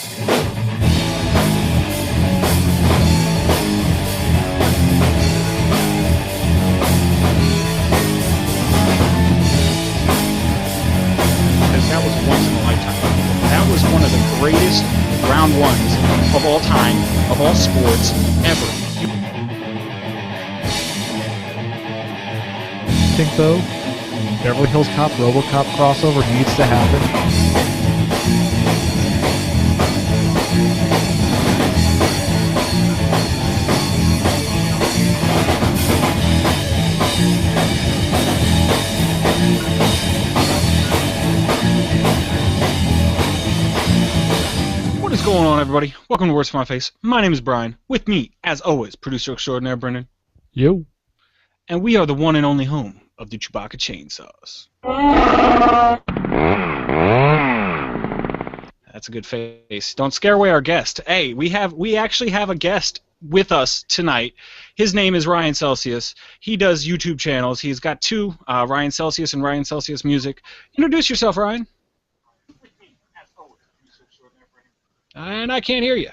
That was once in a lifetime. That was one of the greatest round ones of all time, of all sports, ever. I think, though, Beverly Hills Cop, RoboCop crossover needs to happen. What is going on, everybody? Welcome to Words for My Face. My name is Brian. With me, as always, producer extraordinaire Brendan. Yo. And we are the one and only home of the Chewbacca chainsaws. That's a good face. Don't scare away our guest. Hey, we actually have a guest with us tonight. His name is Ryan Celsius. He does YouTube channels. He's got two, Ryan Celsius and Ryan Celsius Music. Introduce yourself, Ryan. And I can't hear you.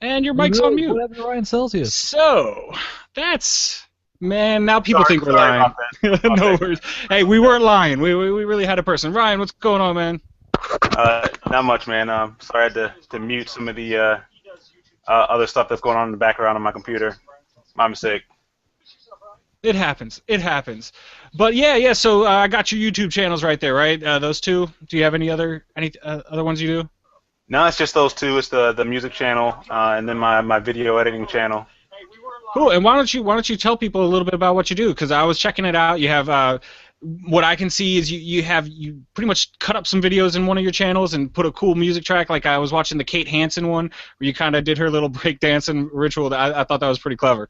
And your mic's on mute. What happened to Ryan Celsius? So, that's... Man, now people think we're lying. No worries. Hey, we weren't lying. We really had a person. Ryan, what's going on, man? Not much, man. Sorry I had to mute some of the other stuff that's going on in the background on my computer. My mistake. It happens. It happens. But yeah. So I got your YouTube channels right there, right? Those two. Do you have any other ones you do? No, it's just those two. It's the music channel and then my video editing channel. Cool. And why don't you tell people a little bit about what you do? Because I was checking it out. You have what I can see is you pretty much cut up some videos in one of your channels and put a cool music track. Like I was watching the Kate Hansen one where you kind of did her little breakdancing ritual. I thought that was pretty clever.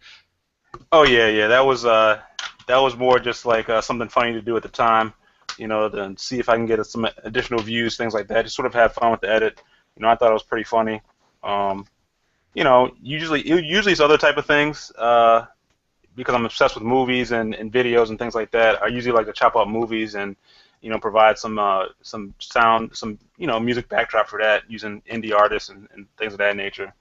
Oh yeah. That was more just like something funny to do at the time. You know, to see if I can get some additional views, things like that. Just sort of have fun with the edit. You know, I thought it was pretty funny. You know, usually it's other type of things because I'm obsessed with movies and videos and things like that. I usually like to chop up movies and, you know, provide some sound, some, you know, music backdrop for that using indie artists and things of that nature.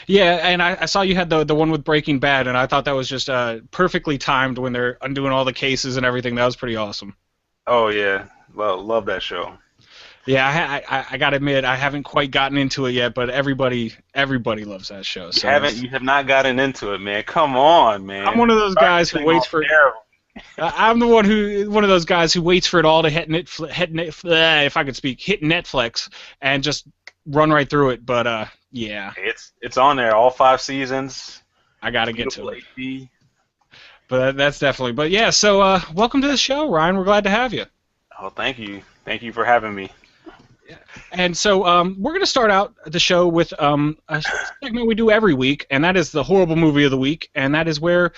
Yeah, and I saw you had the one with Breaking Bad, and I thought that was just perfectly timed when they're undoing all the cases and everything. That was pretty awesome. Oh yeah, love that show. Yeah, I gotta admit I haven't quite gotten into it yet, but everybody loves that show. So you have not gotten into it, man. Come on, man. I'm one of those guys who waits for. I'm one of those guys who waits for it all to hit if I could speak, hit Netflix and just run right through it. But yeah, it's on there, all 5 seasons. I gotta get to it. But that's definitely. But yeah, so welcome to the show, Ryan. We're glad to have you. Oh, thank you for having me. And so we're going to start out the show with a segment we do every week, and that is the horrible movie of the week, and that is where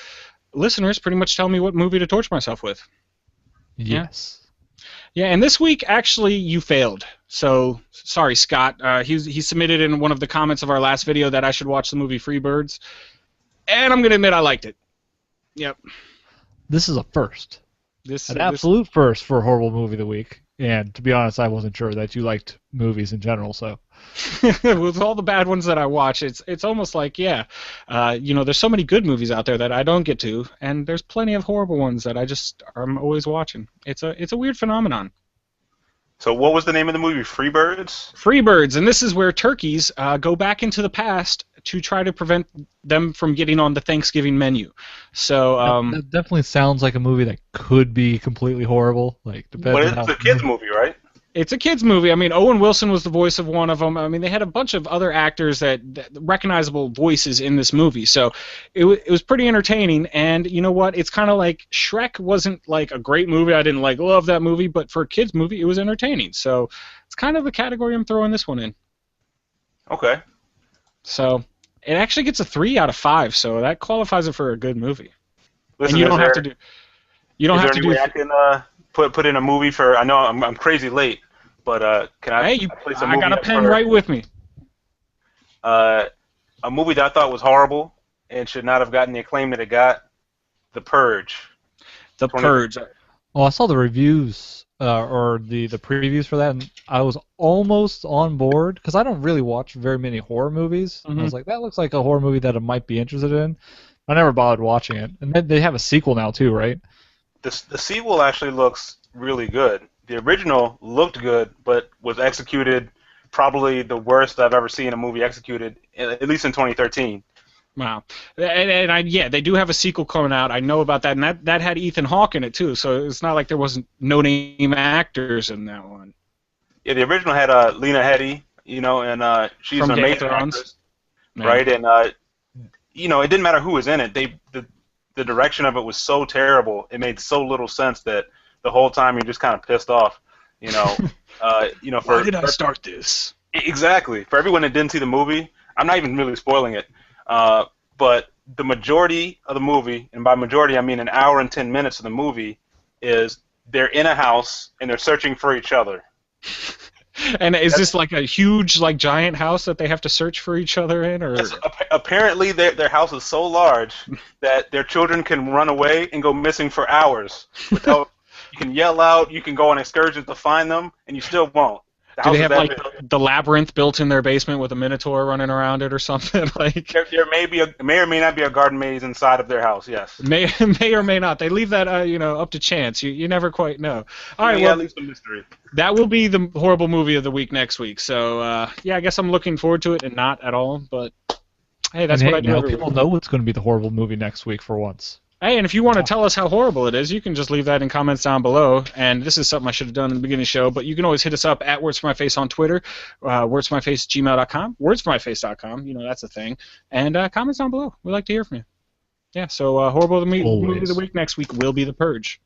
listeners pretty much tell me what movie to torture myself with. Yes. Yeah, and this week, actually, you failed. So, sorry, Scott. He submitted in one of the comments of our last video that I should watch the movie Freebirds, and I'm going to admit I liked it. Yep. This is a first. An absolute first for a horrible movie of the week. And to be honest, I wasn't sure that you liked movies in general. So, with all the bad ones that I watch, it's almost like you know, there's so many good movies out there that I don't get to, and there's plenty of horrible ones that I'm always watching. It's a weird phenomenon. So what was the name of the movie? Freebirds? Freebirds, and this is where turkeys go back into the past to try to prevent them from getting on the Thanksgiving menu. So that definitely sounds like a movie that could be completely horrible. But it's a kids movie, right? It's a kids movie. I mean, Owen Wilson was the voice of one of them. I mean, they had a bunch of other actors that recognizable voices in this movie. So it was pretty entertaining. And you know what? It's kind of like Shrek wasn't like a great movie. I didn't love that movie, but for a kids movie, it was entertaining. So it's kind of the category I'm throwing this one in. Okay. So it actually gets a 3 out of 5. So that qualifies it for a good movie. Listen, and you don't have to do. You don't have to do. I can put in a movie for. I know I'm crazy late. But can I? Hey, I got a pen right with me. A movie that I thought was horrible and should not have gotten the acclaim that it got. The Purge. The Purge. Oh, I saw the reviews or the previews for that, and I was almost on board because I don't really watch very many horror movies. I was like, that looks like a horror movie that I might be interested in. I never bothered watching it, and then they have a sequel now too, right? The sequel actually looks really good. The original looked good, but was executed probably the worst I've ever seen a movie executed, at least in 2013. Wow, yeah, they do have a sequel coming out. I know about that, and that had Ethan Hawke in it too. So it's not like there wasn't no-name actors in that one. Yeah, the original had Lena Headey, and she's From an Game of amazing Thrones. actress, right? And it didn't matter who was in it. The direction of it was so terrible. It made so little sense that the whole time you're just kind of pissed off. Why did I start this? Exactly. For everyone that didn't see the movie, I'm not even really spoiling it. But the majority of the movie, and by majority I mean an hour and 10 minutes of the movie, is they're in a house and they're searching for each other. And is this like a huge, like giant house that they have to search for each other in, or? Yes, apparently their house is so large that their children can run away and go missing for hours without. You can yell out, you can go on excursions to find them, and you still won't. Do they have like the labyrinth built in their basement with a minotaur running around it or something? Like there may or may not be a garden maze inside of their house. Yes, may or may not. They leave that up to chance. You never quite know. All right, well, at least a mystery. That will be the horrible movie of the week next week. So I guess I'm looking forward to it, and not at all. But hey, that's what I do. Now people know what's going to be the horrible movie next week for once. Hey, and if you want to tell us how horrible it is, you can just leave that in comments down below. And this is something I should have done in the beginning of the show, but you can always hit us up at wordsformyface on Twitter, wordsformyface@gmail.com, wordsformyface.com, that's a thing, and comments down below. We'd like to hear from you. Yeah, so horrible movie of the week next week will be The Purge.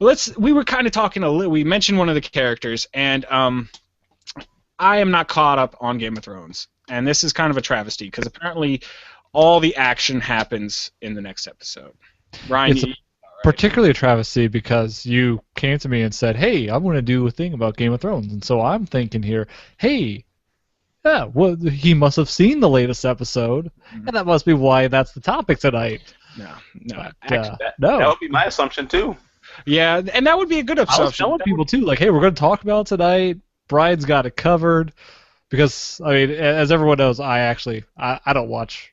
We were kind of talking a little. We mentioned one of the characters, and I am not caught up on Game of Thrones, and this is kind of a travesty because apparently all the action happens in the next episode. Ryan, it's particularly a travesty because you came to me and said, "Hey, I'm going to do a thing about Game of Thrones," and so I'm thinking here, "Hey, yeah, well, he must have seen the latest episode, and that must be why that's the topic tonight." No. Actually, that would be my assumption too. Yeah, and that would be a good assumption. I was telling people too, like, "Hey, we're going to talk about it tonight. Brian's got it covered," because I mean, as everyone knows, I don't watch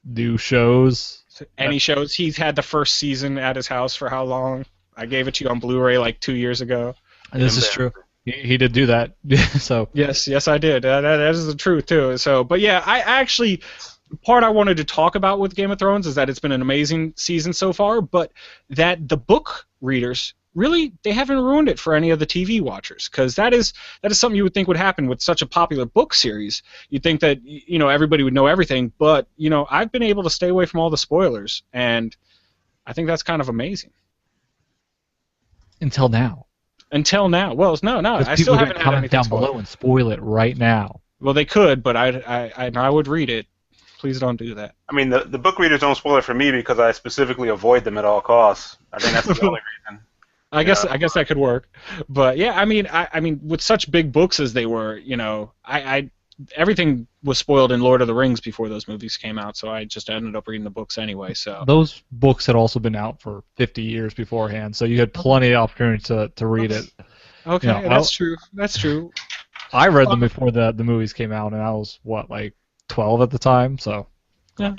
new shows. Any shows? He's had the first season at his house for how long? I gave it to you on Blu-ray like 2 years ago. This is true. He did do that. So yes, I did. That is the truth too. So, but yeah, the part I wanted to talk about with Game of Thrones is that it's been an amazing season so far, but that the book readers really, they haven't ruined it for any of the TV watchers, because that is something you would think would happen with such a popular book series. You'd think that everybody would know everything, but I've been able to stay away from all the spoilers, and I think that's kind of amazing. Until now. Well, no, I still haven't had anything down below and spoil it right now. Well, they could, but I would read it. Please don't do that. I mean, the book readers don't spoil it for me because I specifically avoid them at all costs. I think that's the only reason. I guess that could work, but yeah, I mean, with such big books as they were, everything was spoiled in Lord of the Rings before those movies came out, so I just ended up reading the books anyway. So those books had also been out for 50 years beforehand, so you had plenty of opportunity to read it. Okay, that's true. That's true. I read them before the movies came out, and I was like 12 at the time, so. Yeah.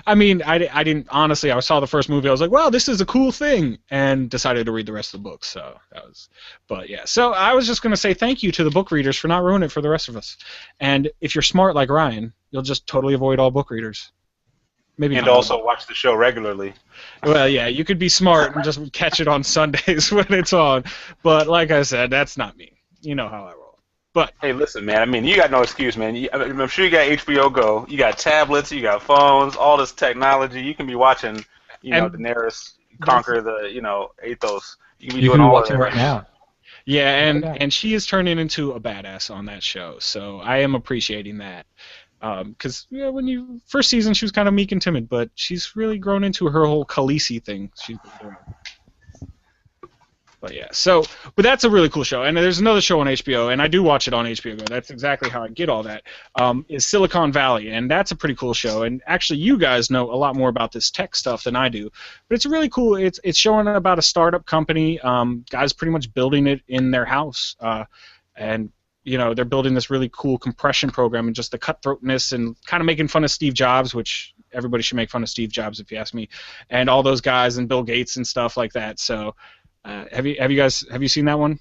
I mean, I didn't honestly. I saw the first movie. I was like, "Wow, this is a cool thing," and decided to read the rest of the book. So that was, but yeah. So I was just gonna say thank you to the book readers for not ruining it for the rest of us. And if you're smart like Ryan, you'll just totally avoid all book readers. Maybe. And also watch the show regularly. Well, yeah, you could be smart and just catch it on Sundays when it's on. But like I said, that's not me. You know how I roll. But hey, listen, man. I mean, you got no excuse, man. I'm sure you got HBO Go. You got tablets. You got phones. All this technology. You can be watching, Daenerys conquer the, Athos. You can be doing all watching right now. Yeah, and she is turning into a badass on that show. So I am appreciating that. Because when first season she was kind of meek and timid, but she's really grown into her whole Khaleesi thing she's been doing. But yeah, so but that's a really cool show, and there's another show on HBO, and I do watch it on HBO Go. That's exactly how I get all that. Is Silicon Valley, and that's a pretty cool show. And actually, you guys know a lot more about this tech stuff than I do, but it's really cool. It's showing about a startup company, guys pretty much building it in their house, and they're building this really cool compression program, and just the cutthroatness and kind of making fun of Steve Jobs, which everybody should make fun of Steve Jobs if you ask me, and all those guys and Bill Gates and stuff like that. So. Have you seen that one?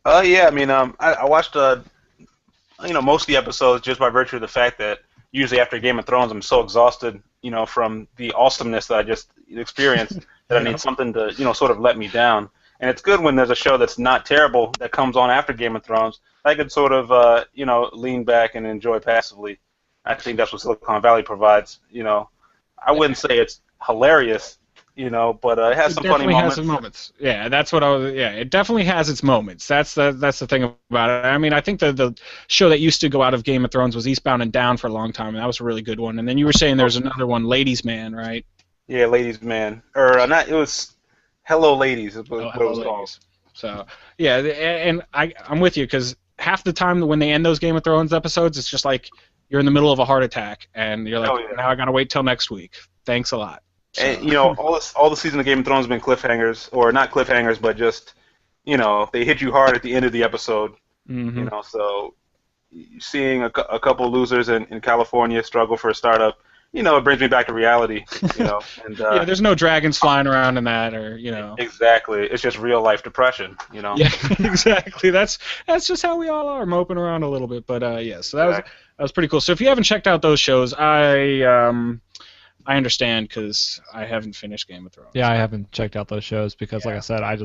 Yeah. I mean, I watched most of the episodes just by virtue of the fact that usually after Game of Thrones I'm so exhausted, from the awesomeness that I just experienced that I need something to sort of let me down. And it's good when there's a show that's not terrible that comes on after Game of Thrones. I could sort of lean back and enjoy passively. I think that's what Silicon Valley provides. I wouldn't say it's hilarious. But it has some funny moments. Has some moments. Yeah, that's what I was. Yeah, it definitely has its moments. That's the thing about it. I mean, I think the show that used to go out of Game of Thrones was Eastbound and Down for a long time, and that was a really good one. And then you were saying there's another one, Ladies Man, right? Yeah, Ladies Man, or not? It was Hello Ladies. Is what it was called. So yeah, and I'm with you because half the time when they end those Game of Thrones episodes, it's just like you're in the middle of a heart attack, and you're like, now I gotta wait till next week. Thanks a lot. So. And all the season of Game of Thrones have been cliffhangers, or not cliffhangers, but just they hit you hard at the end of the episode. Mm-hmm. So seeing a couple losers in California struggle for a startup, it brings me back to reality. And yeah, there's no dragons flying around in that, or Exactly, it's just real life depression. Yeah, exactly. That's just how we all are, moping around a little bit. But yeah, so that was pretty cool. So if you haven't checked out those shows, I understand because I haven't finished Game of Thrones. Yeah, I haven't checked out those shows because, like I said, I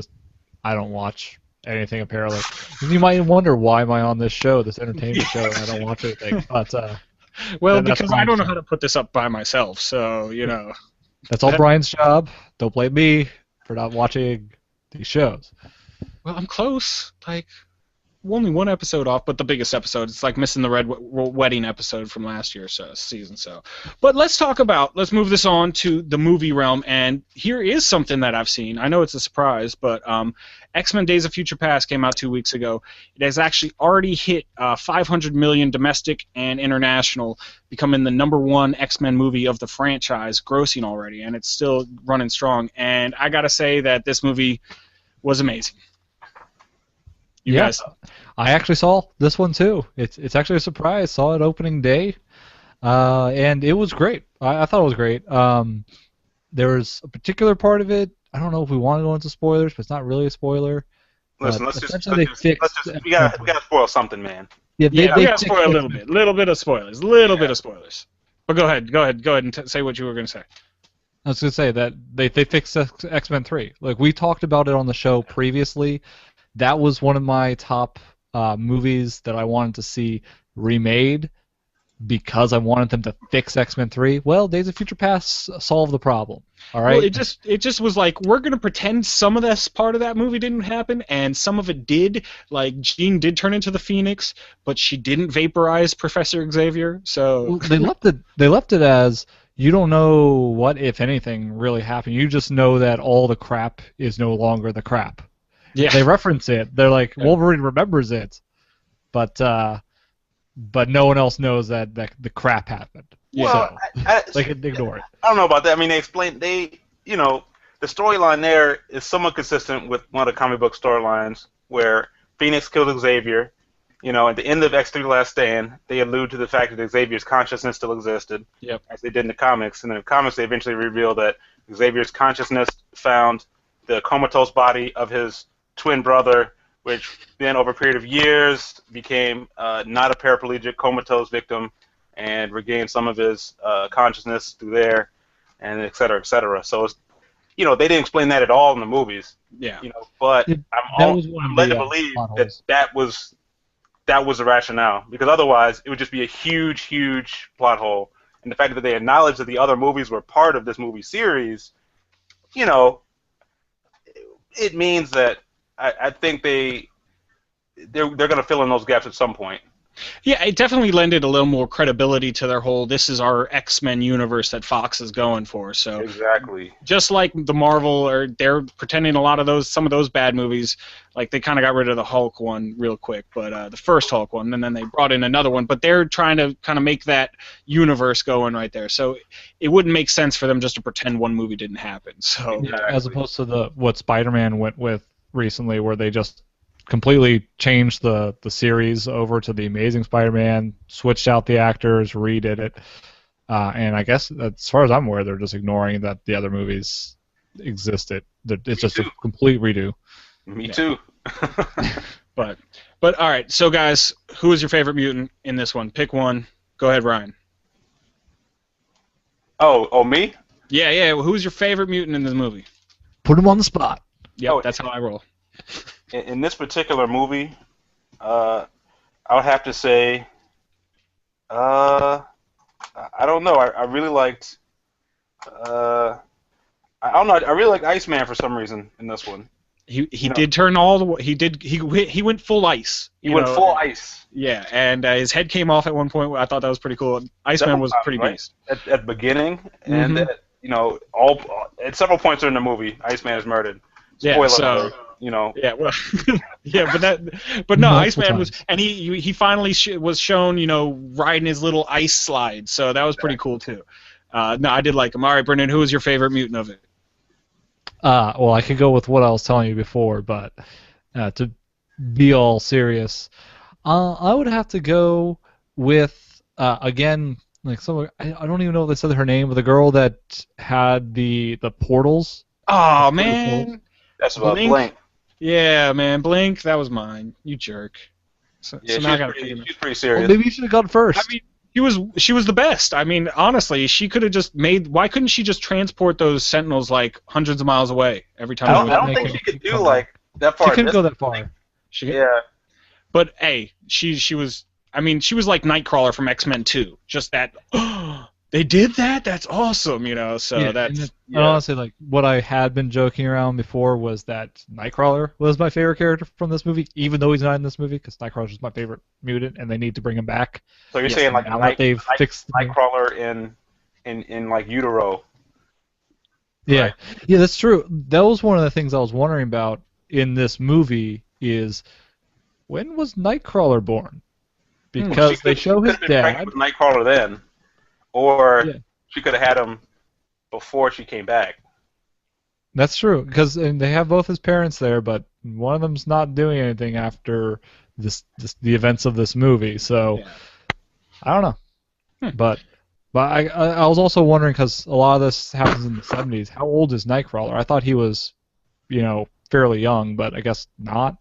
don't watch anything apparently. You might wonder why am I on this show, this entertainment show, and I don't watch anything. But well, because I don't know how to put this up by myself, so that's all Brian's job. Don't blame me for not watching these shows. Well, I'm close. Like. Only one episode off, but the biggest episode. It's like missing the Red Wedding episode from last year's season. So, but let's move this on to the movie realm. And here is something that I've seen. I know it's a surprise, but X-Men: Days of Future Past came out 2 weeks ago. It has actually already hit 500 million domestic and international, becoming the #1 X-Men movie of the franchise, grossing already, and it's still running strong. And I gotta say that this movie was amazing. You guys. I actually saw this one too. It's actually a surprise. Saw it opening day, and it was great. I thought it was great. There was a particular part of it. I don't know if we want to go into spoilers, but it's not really a spoiler. Listen, we gotta spoil something, man. Yeah, we gotta spoil a little bit. Little bit of spoilers. Bit of spoilers. But go ahead and say what you were gonna say. I was gonna say that they fixed X-Men 3. Like we talked about it on the show previously. That was one of my top movies that I wanted to see remade because I wanted them to fix X-Men 3. Well, Days of Future Past solved the problem. All right. Well, it just was like we're gonna pretend some of this part of that movie didn't happen, and some of it did. Like Jean did turn into the Phoenix, but she didn't vaporize Professor Xavier. So they left it as you don't know what, if anything, really happened. You just know that all the crap is no longer the crap. Yeah. They reference it. They're like, Wolverine remembers it, but no one else knows that the crap happened. Well, so, they can ignore it. I don't know about that. I mean, the storyline there is somewhat consistent with one of the comic book storylines where Phoenix killed Xavier. At the end of X3 Last Stand, they allude to the fact that Xavier's consciousness still existed, as they did in the comics. And in the comics, they eventually reveal that Xavier's consciousness found the comatose body of his twin brother, which then over a period of years became not a paraplegic comatose victim and regained some of his consciousness through there, and et cetera, et cetera. So it's, they didn't explain that at all in the movies. Yeah. But I'm led to believe that was the rationale, because otherwise it would just be a huge, huge plot hole. And the fact that they acknowledged that the other movies were part of this movie series, it means that I think they're going to fill in those gaps at some point. Yeah, it definitely lended a little more credibility to their whole "this is our X-Men universe that Fox is going for." So Exactly. just like the Marvel, or they're pretending some of those bad movies, like they kind of got rid of the Hulk one real quick, but the first Hulk one, and then they brought in another one. But they're trying to kind of make that universe going right there. So it wouldn't make sense for them just to pretend one movie didn't happen. So Exactly. As opposed to what Spider-Man went with recently, where they just completely changed the series over to the Amazing Spider-Man, switched out the actors, redid it, and I guess as far as I'm aware, they're just ignoring that the other movies existed. It's just a complete redo. Me too. But all right. So guys, who is your favorite mutant in this one? Pick one. Go ahead, Ryan. Oh, me? Yeah. Who's your favorite mutant in this movie? Put him on the spot. Yep, that's how I roll. In this particular movie, I would have to say, I don't know. I really liked. I don't know. I really liked Iceman for some reason in this one. He did turn all the way. He went full ice. He went full ice. Yeah, and his head came off at one point. I thought that was pretty cool. Iceman was pretty beast. At the beginning, and all at several points during the movie, Iceman is murdered. Spoiler alert. Yeah, well, yeah, but no, Iceman was, and he finally was shown, riding his little ice slide, so that was pretty cool too. No, I did like him. All right, Brendan, who was your favorite mutant of it? Well, I could go with what I was telling you before, but to be all serious, I would have to go with again, like I don't even know if they said her name, but the girl that had the portals. Oh man, that's about Blink. Yeah, man, Blink. That was mine. You jerk. So now she's pretty serious. Well, maybe you should have gone first. I mean, she was the best. I mean, honestly, she could have just made. Why couldn't she just transport those Sentinels like hundreds of miles away every time? I don't think she could do like that far. She couldn't go that far. Yeah. But hey, she was. I mean, she was like Nightcrawler from X-Men 2. Just that. They did that? That's awesome, So And honestly, like what I had been joking around before was that Nightcrawler was my favorite character from this movie, even though he's not in this movie, because Nightcrawler's just my favorite mutant, and they need to bring him back. So you're saying like fixed Nightcrawler in like Utero? Yeah, right? Yeah, that's true. That was one of the things I was wondering about in this movie is when was Nightcrawler born? Because they show his dad. With Nightcrawler then. Or she could have had him before she came back. That's true, because they have both his parents there, but one of them's not doing anything after the events of this movie. So I don't know. But I was also wondering, because a lot of this happens in the 70s. How old is Nightcrawler? I thought he was, fairly young, but I guess not.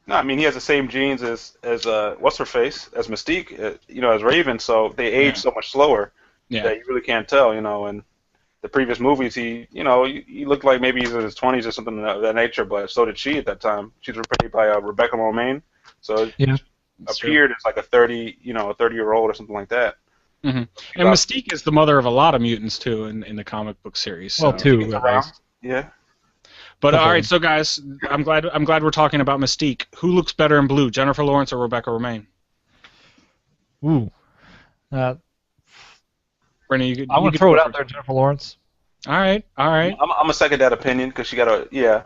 No, I mean he has the same genes as what's her face, as Mystique, as Raven. So they age so much slower that you really can't tell. In the previous movies, he looked like maybe he's in his 20s or something of that nature. But so did she at that time. She was replaced by Rebecca Romaine, so appeared as like a 30-year-old or something like that. Mm-hmm. And Mystique is the mother of a lot of mutants too in the comic book series. So. Well, two. Yeah. But all right, so guys, I'm glad we're talking about Mystique. Who looks better in blue, Jennifer Lawrence or Rebecca Romaine? Ooh, Brennan, I'm gonna throw it out there, Jennifer Lawrence. All right. I'm gonna second that opinion because she got I'm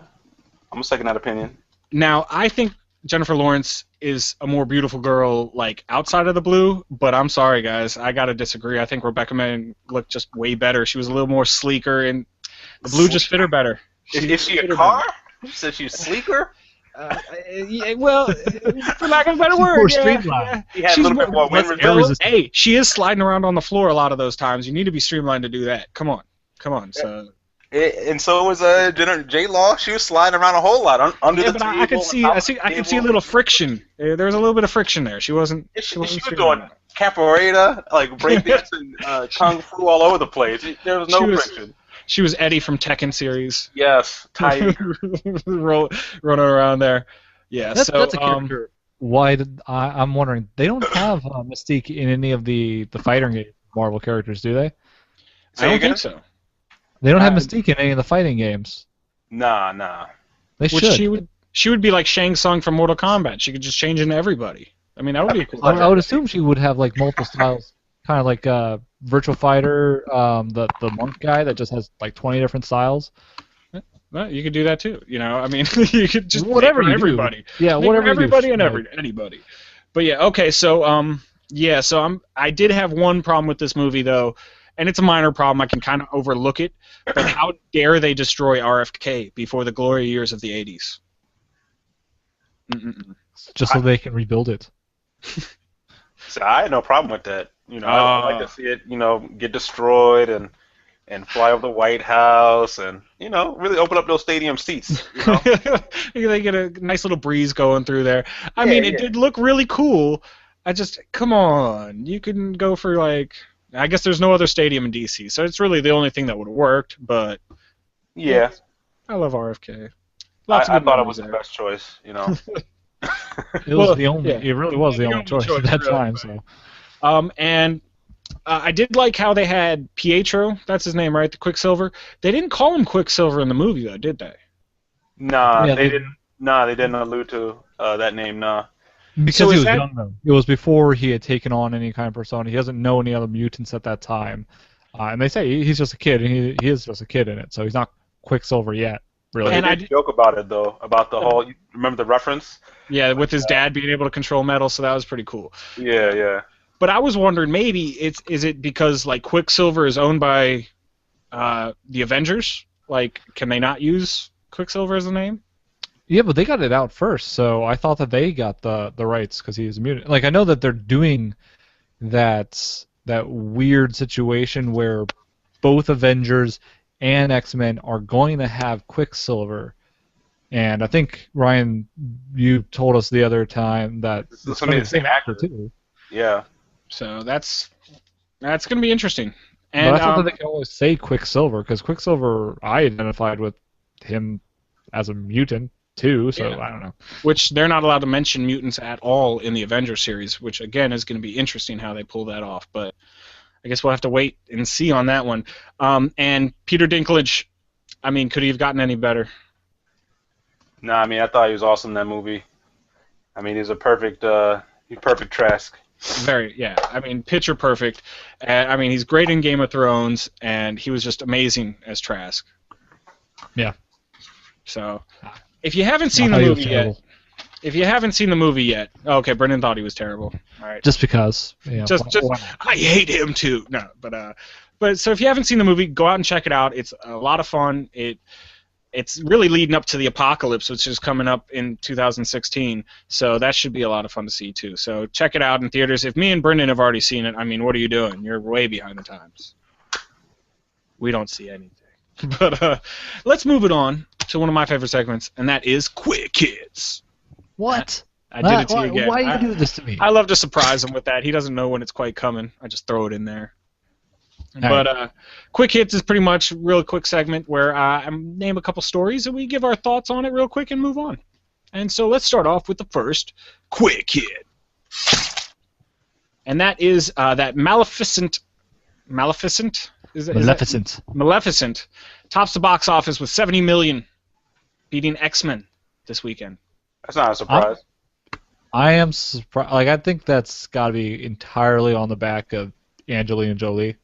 gonna second that opinion. Now, I think Jennifer Lawrence is a more beautiful girl, like outside of the blue. But I'm sorry, guys, I gotta disagree. I think Rebecca Romaine looked just way better. She was a little more sleeker, and the blue just fit her better. Is she a car? She said she's sleeker? Well, for lack of a better word, more streamlined. He had a little bit more wind resistance. Hey, she is sliding around on the floor a lot of those times. You need to be streamlined to do that. Come on. So. And so was J Law. She was sliding around a whole lot under the table. I could see a little friction. There was a little bit of friction there. She wasn't. She was doing capoeira, like breakdance and kung fu all over the place. There was no friction. She was Eddie from Tekken series. Yes, Tiger. running around there. Yeah, that's a character. Why I'm wondering, they don't have Mystique in any of the fighting game Marvel characters, do they? I don't think so. They don't have Mystique in any of the fighting games. Nah. They should. She would be like Shang Tsung from Mortal Kombat. She could just change into everybody. I mean, that would be a cool. I would assume she would have like multiple styles, kind of like Virtual Fighter, the monk guy that just has like 20 different styles. Well, you could do that too. You know, I mean, you could just whatever make her you everybody. Do. Yeah, make whatever everybody you do. and anybody. But yeah, okay. So yeah. So I did have one problem with this movie though, and it's a minor problem. I can kind of overlook it. But how dare they destroy RFK before the glory years of the '80s? Just so they can rebuild it. So I had no problem with that. You know, I like to see it, you know, get destroyed and fly over the White House and, you know, really open up those stadium seats. You know? They get a nice little breeze going through there. I mean, it did look really cool. Come on. You can go for, like, I guess there's no other stadium in D.C., so it's really the only thing that would have worked, but... Yeah. I love RFK. I thought it was the best choice, you know. It was the only. Yeah. It really was the only choice at that time. So. And I did like how they had Pietro. That's his name, right? The Quicksilver. They didn't call him Quicksilver in the movie, though, did they? Nah, they didn't. Nah, they didn't allude to that name. Nah. Because he was young, though. It was before he had taken on any kind of persona. He doesn't know any other mutants at that time. And they say he's just a kid, and he is just a kid in it, so he's not Quicksilver yet. Really. And I joke about it though, about the whole. You remember the reference? Yeah, with his dad being able to control metal, so that was pretty cool. Yeah, yeah. But I was wondering, maybe is it because like Quicksilver is owned by the Avengers? Like, can they not use Quicksilver as a name? Yeah, but they got it out first, so I thought that they got the rights because he's a mutant. Like, I know that they're doing that weird situation where both Avengers and X-Men are going to have Quicksilver, and I think Ryan, you told us the other time that it's going to be the same actor too. Yeah. So that's going to be interesting. And but I thought that they could always say Quicksilver because Quicksilver, I identified with him as a mutant too, so yeah. I don't know. Which they're not allowed to mention mutants at all in the Avengers series, which again is going to be interesting how they pull that off, but. I guess we'll have to wait and see on that one. And Peter Dinklage, I mean, could he have gotten any better? No, I mean, I thought he was awesome in that movie. I mean, he's perfect Trask. Yeah. I mean, picture perfect. I mean, he's great in Game of Thrones, and he was just amazing as Trask. Yeah. So, if you haven't seen the movie yet, okay, Brendan thought he was terrible. All right. Just because. Yeah, I hate him too. No, but so if you haven't seen the movie, go out and check it out. It's a lot of fun. It's really leading up to the apocalypse, which is coming up in 2016. So that should be a lot of fun to see too. So check it out in theaters. If me and Brendan have already seen it, I mean, what are you doing? You're way behind the times. We don't see anything. But let's move it on to one of my favorite segments, and that is Quick Hits. What? I did it to you again. Why do you do this to me? I love to surprise him with that. He doesn't know when it's quite coming. I just throw it in there. But Quick Hits is pretty much a real quick segment where I name a couple stories and we give our thoughts on it real quick and move on. And so let's start off with the first Quick Hit. And that is that Maleficent. Maleficent tops the box office with 70 million, beating X-Men this weekend. That's not a surprise. I am surprised. Like, I think that's got to be entirely on the back of Angelina Jolie.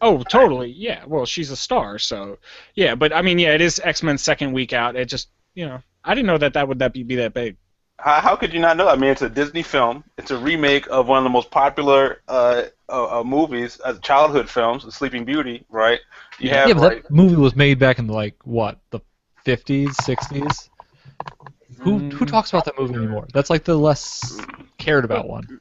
Oh, totally. Yeah. Well, she's a star, so yeah. But I mean, yeah, it is X-Men's second week out. It just, I didn't know that would be that big. How could you not know? I mean, it's a Disney film. It's a remake of one of the most popular movies as childhood films, Sleeping Beauty, right? But that movie was made back in the 50s, 60s. Who talks about that movie anymore? That's like the less cared about one.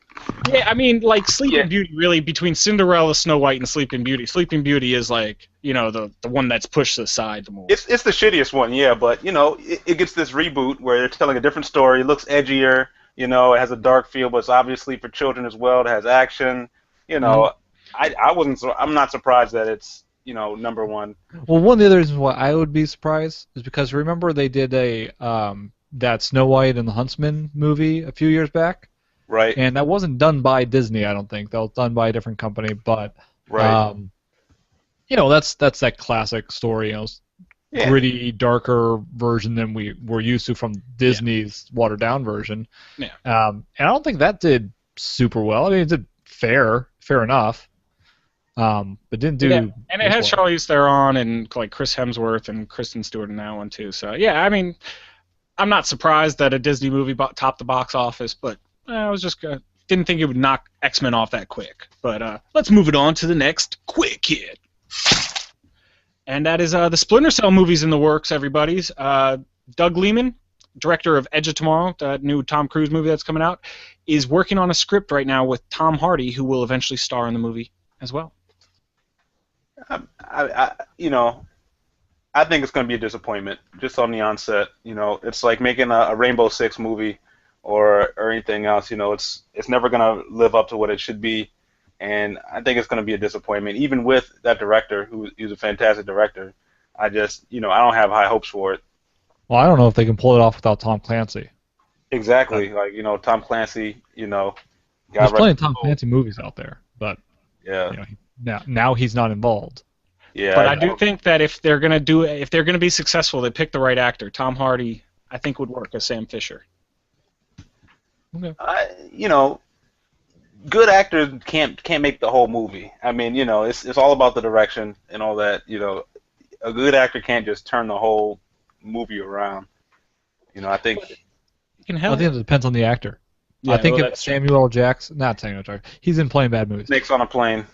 Yeah, I mean, Sleeping Beauty, really, between Cinderella, Snow White, and Sleeping Beauty. Sleeping Beauty is the one that's pushed aside the most. It's the shittiest one, yeah, but it gets this reboot where they're telling a different story. It looks edgier, it has a dark feel, but it's obviously for children as well. It has action, I'm not surprised that it's number one. Well, one of the other reasons why I would be surprised is because remember they did that Snow White and the Huntsman movie a few years back. Right. And that wasn't done by Disney, I don't think. That was done by a different company, but right. That's that classic story, gritty, darker version than we're used to from Disney's watered down version. Yeah. And I don't think that did super well. I mean, it did fair enough. But didn't do. Yeah. And it had well. Charlize Theron and like Chris Hemsworth and Kristen Stewart in that one too. So yeah, I mean, I'm not surprised that a Disney movie topped the box office, but I was just didn't think it would knock X-Men off that quick. But let's move it on to the next quick hit. And that is the Splinter Cell movies in the works, everybody's. Doug Liman, director of Edge of Tomorrow, the new Tom Cruise movie that's coming out, is working on a script right now with Tom Hardy, who will eventually star in the movie as well. I think it's going to be a disappointment just on the onset. It's like making a Rainbow Six movie or anything else. It's never going to live up to what it should be, and I think it's going to be a disappointment. Even with that director, who's a fantastic director, I just I don't have high hopes for it. Well, I don't know if they can pull it off without Tom Clancy. Exactly, Tom Clancy. There's plenty of Tom Clancy movies out there, but yeah, now he's not involved. Yeah, but I do think that if they're gonna be successful, they pick the right actor. Tom Hardy, I think, would work as Sam Fisher. Okay. Good actors can't make the whole movie. I mean, it's all about the direction and all that. A good actor can't just turn the whole movie around. I think. Can I help. think it depends on the actor. Yeah, I think well, if Samuel L. Jackson, not Samuel L. Jackson, he's in Playing Bad movies. Snakes on a Plane.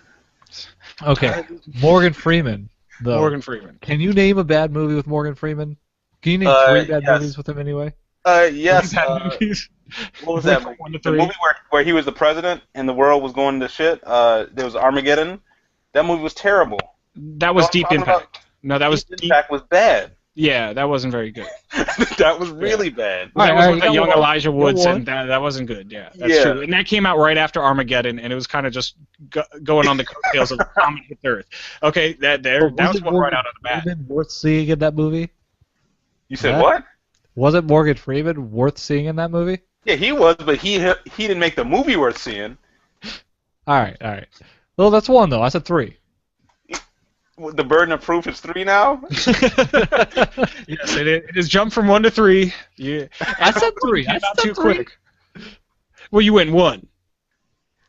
Okay, Morgan Freeman. Though. Morgan Freeman. Can you name a bad movie with Morgan Freeman? Can you name 3 bad movies with him anyway? Yes. What was that? 1 to The 3. movie where he was the president and the world was going to shit. There was Armageddon. That movie was terrible. That was Deep Impact. No, that was Deep Impact was bad. Yeah, that wasn't very good. That was really bad. That was with the young one. Elijah Woods, One. and that wasn't good. Yeah, that's true. And that came out right after Armageddon, and it was kind of just going on the coattails of Comet Hit Earth. Okay, that was one right out of the bat. Freeman worth seeing in that movie? You said what? Was it Morgan Freeman worth seeing in that movie? Yeah, he was, but he didn't make the movie worth seeing. All right. Well, that's 1 though. I said 3. The burden of proof is 3 now. Yes, it has jumped from 1 to 3. Yeah, I said 3. I Not said too 3. quick. Well, you went 1,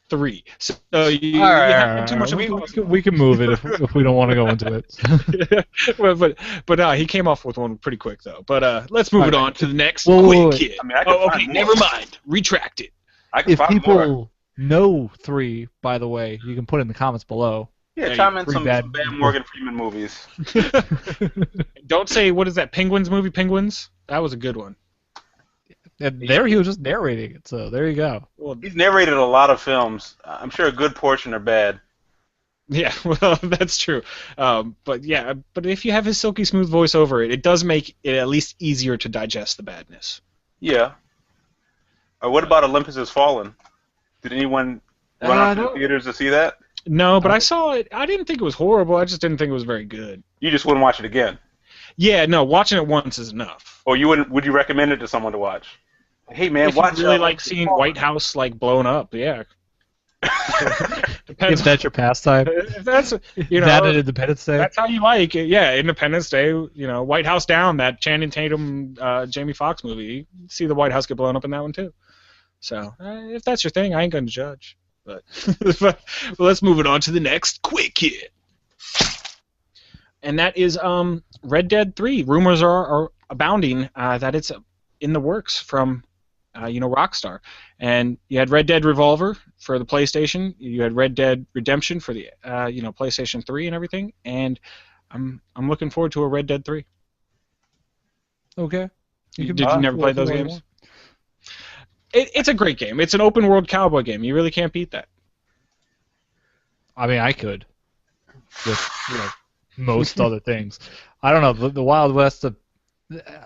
3. So you have too much. We can move it if we don't want to go into it. but he came off with one pretty quick though. But let's move it on to the next Wait. kid. I mean, I can find okay, more. never mind. Retract it. I can If find people more. know 3, by the way, you can put it in the comments below. Yeah, chime in 3 some bad bad Morgan Freeman movies. Don't say, what is that, Penguins movie, Penguins? That was a good one. And there he was just narrating it, so there you go. Well, He's narrated a lot of films. I'm sure a good portion are bad. yeah, well, that's true. But if you have his silky smooth voice over it, it does make it at least easier to digest the badness. Yeah. Or what about Olympus Has Fallen? Did anyone run out to the theaters to see that? No, but I saw it. I didn't think it was horrible. I just didn't think it was very good. You just wouldn't watch it again? Yeah, no, watching it once is enough. Or would you recommend it to someone to watch? Hey man, If watch. you really like seeing White House like blown up, yeah. Depends. If that's your pastime, If that's that and Independence Day. That's how you like it. Yeah, Independence Day. White House Down, that Channing Tatum, Jamie Foxx movie. You see the White House get blown up in that one too. So if that's your thing, I ain't gonna judge. But let's move it on to the next quick hit. And that is Red Dead 3. Rumors are abounding that it's in the works from Rockstar. And you had Red Dead Revolver for the PlayStation. You had Red Dead Redemption for the PlayStation 3 and everything. And I'm looking forward to a Red Dead 3. Okay. Did you never play those games? It's a great game. It's an open world cowboy game. You really can't beat that. I mean, I could. With most other things. I don't know. The Wild West.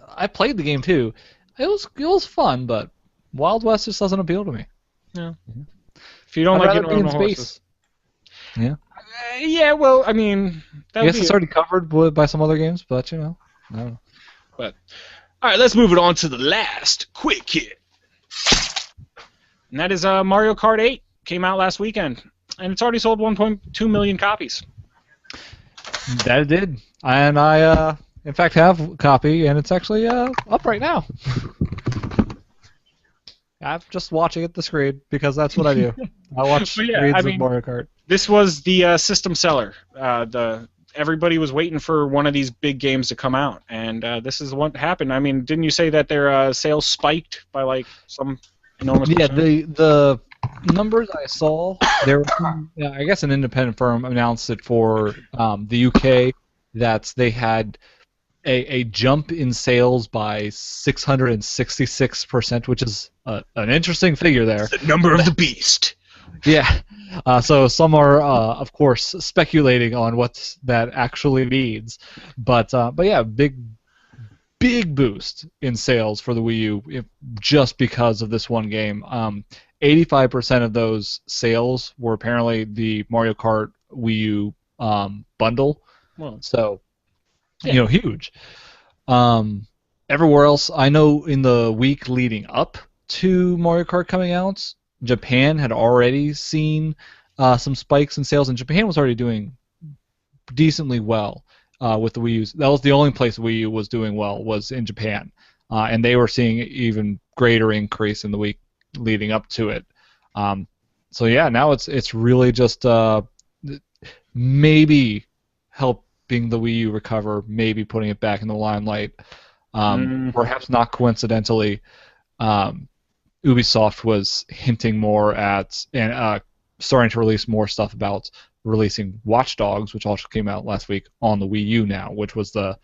I played the game too. It was fun, but Wild West just doesn't appeal to me. Yeah. If you don't like getting around on horses. Yeah. Yeah. Well, I mean. I guess it's already covered by some other games, but I don't know. But all right, let's move it on to the last quick hit. And that is Mario Kart 8. Came out last weekend, and it's already sold 1.2 million copies. That it did, and I in fact, have a copy, and it's actually up right now. I'm just watching at the screen because that's what I do. I watch But yeah, screens of Mario Kart. This was the system seller. Everybody was waiting for one of these big games to come out, and this is what happened. I mean, didn't you say that their sales spiked by like some enormous percent? The numbers I saw, there was some, I guess an independent firm announced it for the UK that they had a jump in sales by 666%, which is an interesting figure there. The number of the beast. Yeah. So some are, of course, speculating on what that actually means, but yeah, big boost in sales for the Wii U just because of this one game. 85% of those sales were apparently the Mario Kart Wii U bundle. Well, so, huge. Everywhere else, I know in the week leading up to Mario Kart coming out, Japan had already seen some spikes in sales, and Japan was already doing decently well with the Wii U. That was the only place Wii U was doing well, was in Japan, and they were seeing even greater increase in the week leading up to it. So yeah, now it's really just maybe helping the Wii U recover, maybe putting it back in the limelight. Perhaps not coincidentally, Ubisoft was hinting more at and starting to release more stuff about releasing Watch Dogs, which also came out last week on the Wii U now, which was the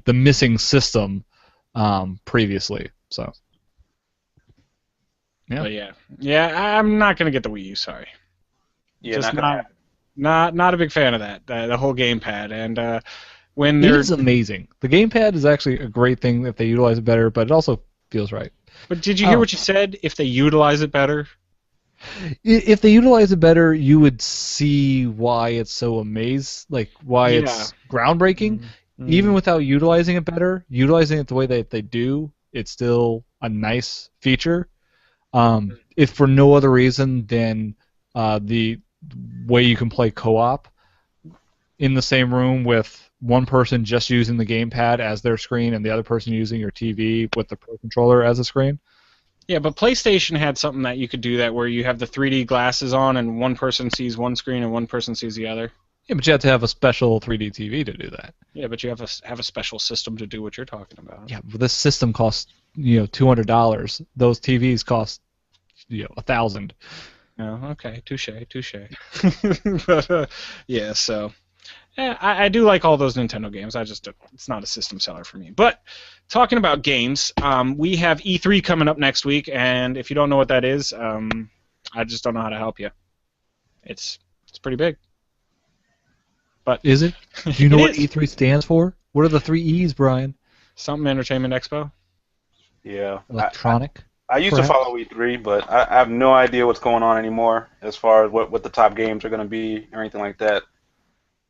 missing system previously. So yeah, but yeah, I'm not gonna get the Wii U. Sorry, Yeah, just not not a big fan of that. The whole gamepad, and when it they're is amazing. The gamepad is actually a great thing if they utilize it better, but it also feels right. But did you hear what you said? If they utilize it better. If they utilize it better, you would see why it's so why it's groundbreaking. Even without utilizing it better, utilizing it the way that they do, it's still a nice feature. If for no other reason than the way you can play co-op in the same room with one person just using the gamepad as their screen and the other person using your TV with the Pro Controller as a screen. Yeah, but PlayStation had something that you could do that where you have the 3D glasses on and one person sees one screen and one person sees the other. Yeah, but you have to have a special 3D TV to do that. Yeah, but you have a special system to do what you're talking about. Yeah, but this system costs $200. Those TVs cost $1,000. Oh, okay, touche. But yeah, so. Yeah, I do like all those Nintendo games. It's not a system seller for me. But talking about games, we have E3 coming up next week, and if you don't know what that is, I just don't know how to help you. It's pretty big. But is it? Do you know what E3 stands for? What are the 3 E's, Brian? Something Entertainment Expo. Yeah. Electronic. I used to follow E3, but I have no idea what's going on anymore as far as what the top games are going to be or anything like that.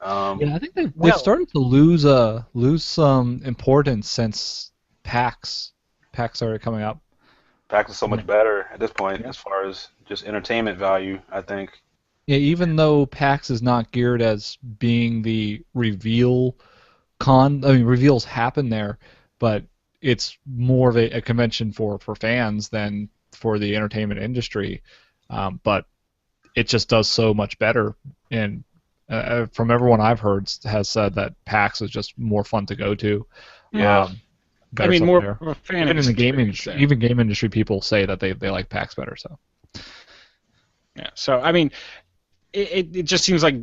Yeah, I think they've started to lose some importance since PAX started coming up. PAX is so much better at this point as far as just entertainment value, I think. Yeah, even though PAX is not geared as being the reveal con. I mean, reveals happen there, but it's more of a convention for fans than for the entertainment industry. But it just does so much better, and from everyone I've heard has said that PAX is just more fun to go to. Yeah. I mean, more fan even in the game industry, even game industry people say that they like PAX better. So. Yeah. So I mean, it just seems like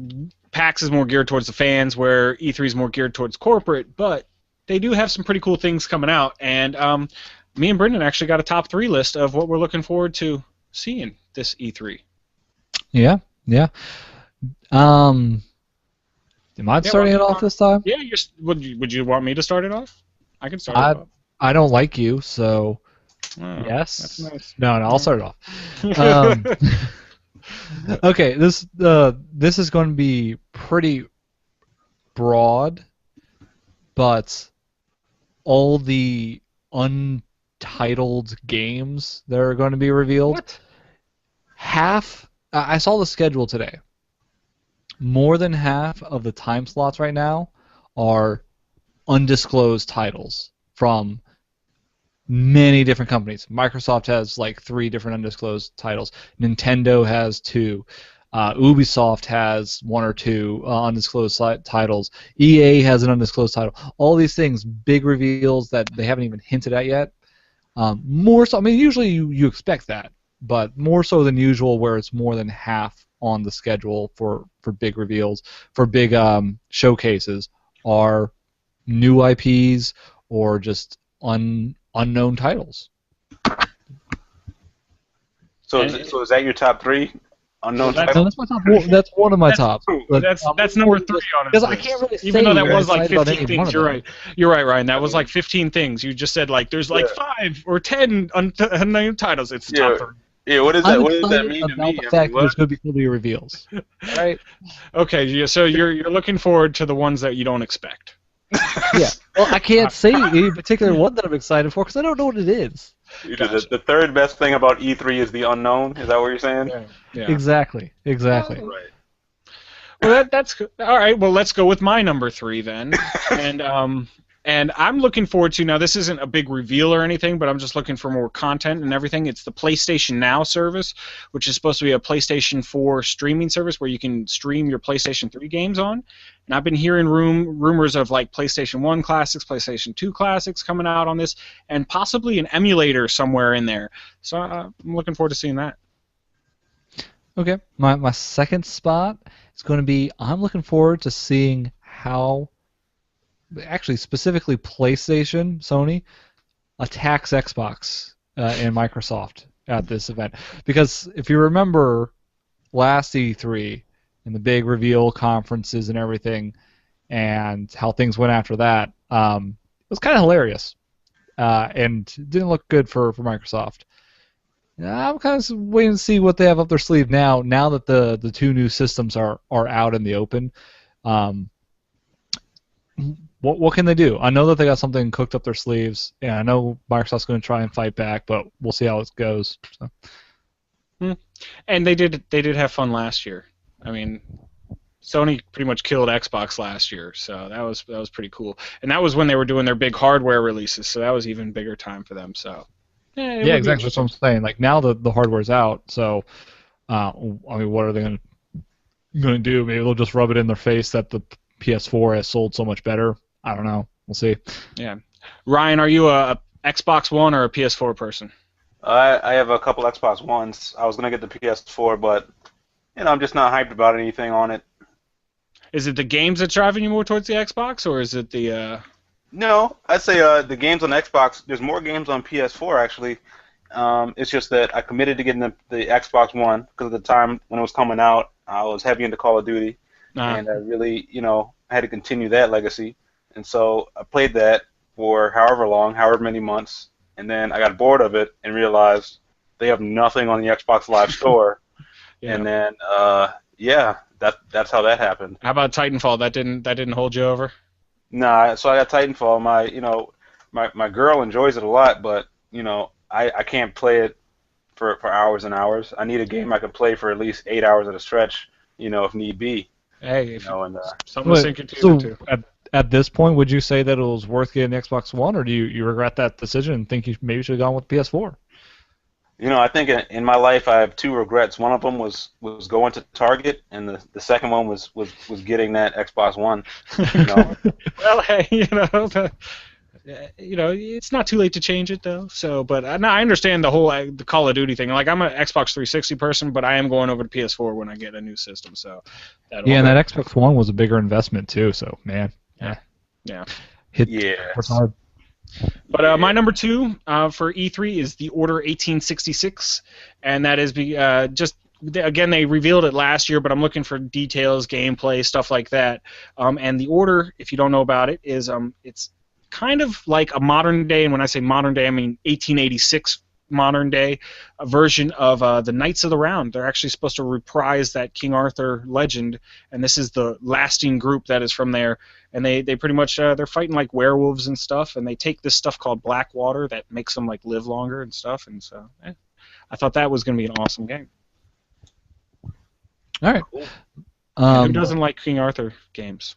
PAX is more geared towards the fans, where E3 is more geared towards corporate. But they do have some pretty cool things coming out, and me and Brendan actually got a top 3 list of what we're looking forward to seeing this E3. Yeah. Am I starting it off this time? Yeah, would you want me to start it off? I can start it off. I don't like you, so yes. That's nice. No, I'll start it off. Okay, this is going to be pretty broad, but all the untitled games that are going to be revealed. What? I saw the schedule today. More than half of the time slots right now are undisclosed titles from many different companies. Microsoft has like 3 different undisclosed titles. Nintendo has 2. Ubisoft has 1 or 2 undisclosed titles. EA has an undisclosed title. All these things, big reveals that they haven't even hinted at yet. More so, I mean, usually you expect that, but more so than usual, where it's more than half on the schedule for big reveals, for big showcases, are new IPs or just unknown titles. So is that your top 3 unknown titles? No, that's my top. That's one of my top. That's number 3 on his because list. I can't really say Even though that you're was like excited about 15 any one things. of You're them. right. You're right, Ryan. That was like 15 things. You just said like there's like 5 or 10 unnamed titles. It's the top 3. Yeah, what does I'm that mean to about me? the fact that there's going to be reveals. Right? Okay, yeah, so you're looking forward to the ones that you don't expect. Yeah. Well, I can't say any particular one that I'm excited for because I don't know what it is. Gotcha. The third best thing about E3 is the unknown. Is that what you're saying? Yeah. Exactly. Right. Well, that's good. All right. Well, let's go with my number 3 then. And I'm looking forward to, now this isn't a big reveal or anything, but I'm just looking for more content and everything. It's the PlayStation Now service, which is supposed to be a PlayStation 4 streaming service where you can stream your PlayStation 3 games on. And I've been hearing rumors of like PlayStation 1 classics, PlayStation 2 classics coming out on this, and possibly an emulator somewhere in there. So I'm looking forward to seeing that. Okay. My second spot is going to be, I'm looking forward to seeing how, actually specifically PlayStation, Sony, attacks Xbox and Microsoft at this event. Because if you remember last E3 and the big reveal conferences and everything and how things went after that, it was kind of hilarious and didn't look good for Microsoft. I'm kind of waiting to see what they have up their sleeve now that the 2 new systems are out in the open. What can they do? I know that they got something cooked up their sleeves, and I know Microsoft's going to try and fight back, but we'll see how it goes. So. And they did have fun last year. I mean, Sony pretty much killed Xbox last year, so that was pretty cool. And that was when they were doing their big hardware releases, so that was even bigger time for them. So yeah, exactly. That's what I'm saying. Like now the hardware's out, so I mean, what are they going to do? Maybe they'll just rub it in their face that the PS4 has sold so much better. I don't know. We'll see. Yeah. Ryan, are you a Xbox One or a PS4 person? I have a couple Xbox Ones. I was gonna get the PS4, but I'm just not hyped about anything on it. Is it the games that's driving you more towards the Xbox, or is it the? No, I'd say the games on Xbox. There's more games on PS4 actually. It's just that I committed to getting the Xbox One because at the time when it was coming out, I was heavy into Call of Duty, and I really, had to continue that legacy. And so I played that for however many months, and then I got bored of it and realized they have nothing on the Xbox Live Store. Yeah. And then, that's how that happened. How about Titanfall? That didn't hold you over? Nah, so I got Titanfall. My girl enjoys it a lot, but I can't play it for hours and hours. I need a game I can play for at least 8 hours at a stretch, if need be. Hey, something to sink into. At this point, would you say that it was worth getting the Xbox One, or do you regret that decision and think you maybe should have gone with PS4? I think in my life I have 2 regrets. One of them was going to Target, and the second one was getting that Xbox One. Well, hey, it's not too late to change it though. So, but I understand the whole the Call of Duty thing. Like I'm an Xbox 360 person, but I am going over to PS4 when I get a new system. So. Yeah, and that Xbox One was a bigger investment too. So, man. Yeah. It's hard. But my number 2 for E3 is the Order 1866, and that is again, they revealed it last year, but I'm looking for details, gameplay, stuff like that. And the Order, if you don't know about it, is it's kind of like a modern day, and when I say modern day, I mean 1886 modern day version of the Knights of the Round. They're actually supposed to reprise that King Arthur legend, and this is the lasting group that is from there. And they pretty much they're fighting like werewolves and stuff, and they take this stuff called black water that makes them like live longer and stuff. And so I thought that was going to be an awesome game. All right. Cool. Who doesn't like King Arthur games?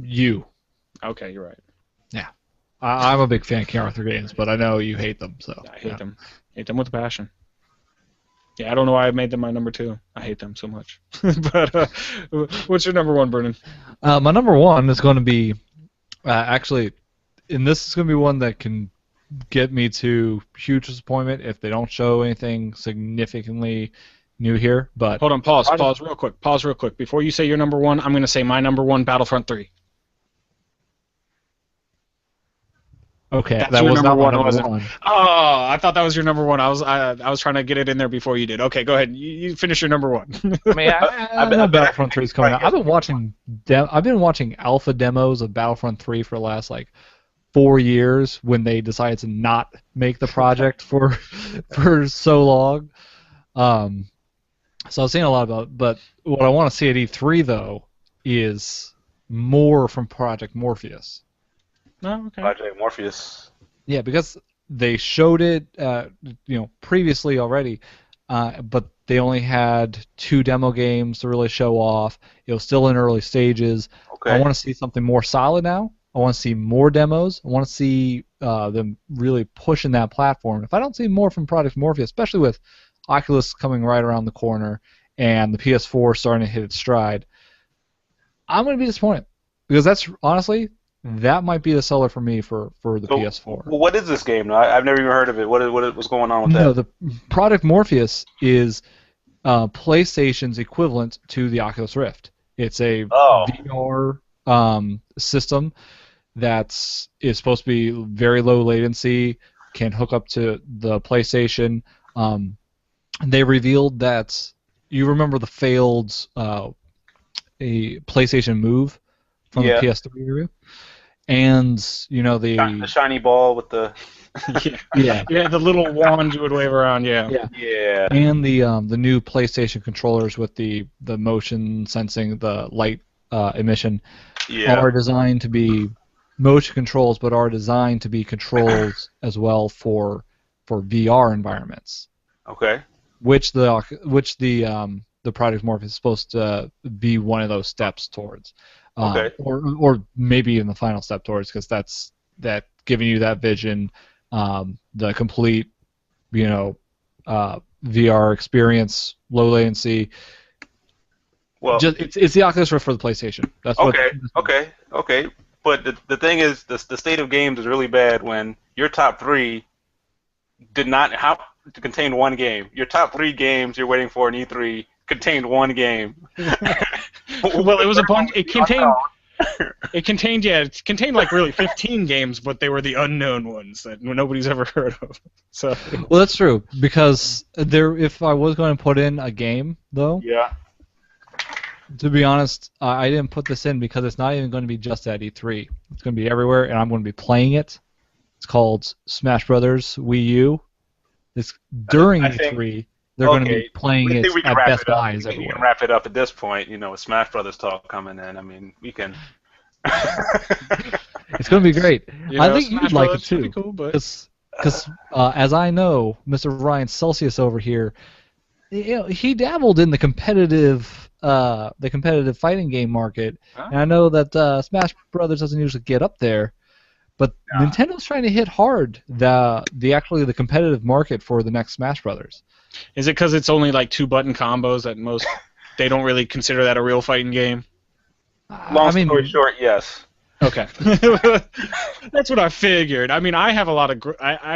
You. Okay, you're right. Yeah. I'm a big fan of King Arthur games, but I know you hate them. So I hate them. Hate them with a passion. Yeah, I don't know why I made them my number 2. I hate them so much. But what's your number 1, Brennan? My number 1 is going to be actually, and this is going to be one that can get me to huge disappointment if they don't show anything significantly new here. But hold on, pause real quick. Before you say your number 1, I'm going to say my number 1, Battlefront 3. Okay, that's that was not number my one, number wasn't 1. it? Oh, I thought that was your number 1. I was trying to get it in there before you did. Okay, go ahead. You finish your number 1. I mean, I know Battlefront 3 is coming out. I've been watching alpha demos of Battlefront 3 for the last 4 years when they decided to not make the project for so long. So I've seen a lot about it, but what I want to see at E3 though is more from Project Morpheus. Oh, okay. Project Morpheus. Yeah, because they showed it, previously already, but they only had 2 demo games to really show off. It was still in early stages. Okay. I want to see something more solid now. I want to see more demos. I want to see them really pushing that platform. If I don't see more from Project Morpheus, especially with Oculus coming right around the corner and the PS4 starting to hit its stride, I'm going to be disappointed because that's honestly. That might be the seller for me for the PS4. Well, what is this game? I've never even heard of it. What's going on with that? No, the Project Morpheus is PlayStation's equivalent to the Oculus Rift. It's a VR system that is supposed to be very low latency, can hook up to the PlayStation. They revealed that you remember the failed a PlayStation Move from the PS3 review? And the shiny ball with the yeah the little wand you would wave around, yeah. And the new PlayStation controllers with the motion sensing, the light emission, are designed to be motion controls, but are designed to be controls as well for VR environments. Okay. Which the Project Morpheus is supposed to be one of those steps towards. Okay. Or maybe even the final step towards, because that's giving you that vision, the complete, VR experience, low latency. Well, it's the Oculus Rift for the PlayStation. That's okay. But the thing is, the state of games is really bad when your top 3 did not have to contain 1 game. Your top 3 games you're waiting for in E3 contained 1 game. Well, it was a bunch. It contained like really 15 games, but they were the unknown ones that nobody's ever heard of. So. Well, that's true, because if I was going to put in a game, though. Yeah. To be honest, I didn't put this in because it's not even going to be just at E3. It's going to be everywhere, and I'm going to be playing it. It's called Smash Brothers Wii U. It's during E3. They're going to be playing it at Best Buys everywhere. We can wrap it up at this point, with Smash Brothers talk coming in. I mean, we can. It's going to be great. I think Smash you'd like it too. Cool, because as I know, Mr. Ryan Celsius over here, he dabbled in the competitive fighting game market, and I know that Smash Brothers doesn't usually get up there. But Nintendo's trying to hit hard the competitive market for the next Smash Brothers. Is it because it's only like 2 button combos that most they don't really consider that a real fighting game? Long story short, yes. Okay, that's what I figured. I mean, I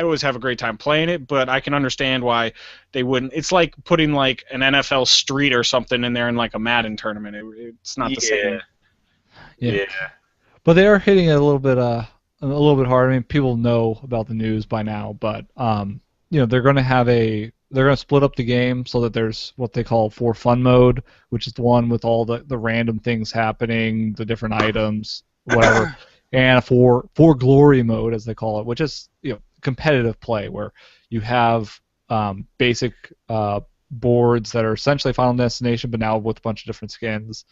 always have a great time playing it, but I can understand why they wouldn't. It's like putting like an NFL Street or something in there in like a Madden tournament. It's not the same. Yeah. But they are hitting it a little bit hard. I mean, people know about the news by now, but they're going to split up the game so that there's what they call for fun mode, which is the one with all the random things happening, the different items, whatever, and for glory mode, as they call it, which is competitive play where you have basic boards that are essentially Final Destination, but now with a bunch of different skins.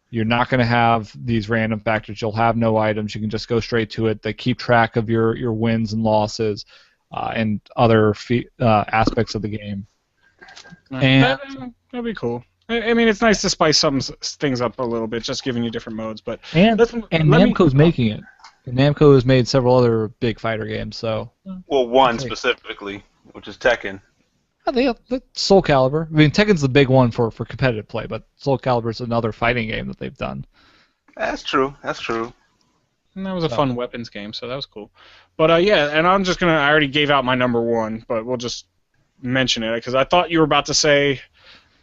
You're not going to have these random factors. You'll have no items. You can just go straight to it. They keep track of your wins and losses and other aspects of the game. And that'd be cool. I mean, it's nice to spice some things up a little bit, just giving you different modes. But And let Namco's making it. And Namco has made several other big fighter games, so. Well, one specifically, which is Tekken. I think Soul Calibur. I mean, Tekken's the big one for competitive play, but Soul Calibur is another fighting game that they've done. That's true. That's true. And that was a fun weapons game, so that was cool. But yeah, and I already gave out my number one, but we'll just mention it because I thought you were about to say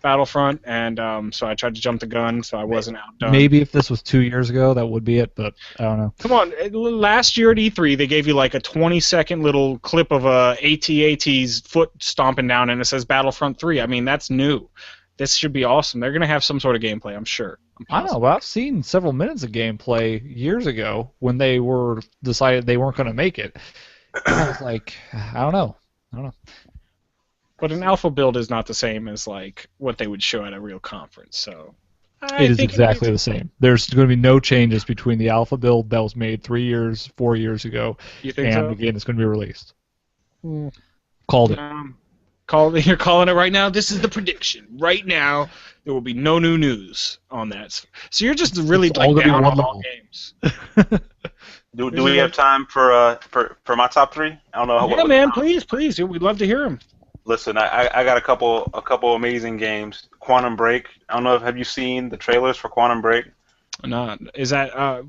Battlefront, and so I tried to jump the gun, so I wasn't outdone. Maybe if this was 2 years ago, that would be it, but I don't know. Come on, last year at E3, they gave you like a 20-second little clip of AT-AT's foot stomping down, and it says Battlefront 3. I mean, that's new. This should be awesome. They're going to have some sort of gameplay, I'm sure. I don't know, but I've seen several minutes of gameplay years ago when they were decided they weren't going to make it. I was like, I don't know. But an alpha build is not the same as like what they would show at a real conference. So it is exactly the same. There's going to be no changes between the alpha build that was made 4 years ago and the game that's going to be released. Called it. You're calling it right now. This is the prediction. Right now, there will be no new news on that. So you're just really like down on all games. Do we have time for my top three? I don't know. Yeah, man. Please. We'd love to hear them. Listen, I got a couple amazing games. Quantum Break. I don't know. Have you seen the trailers for Quantum Break? No. Is that?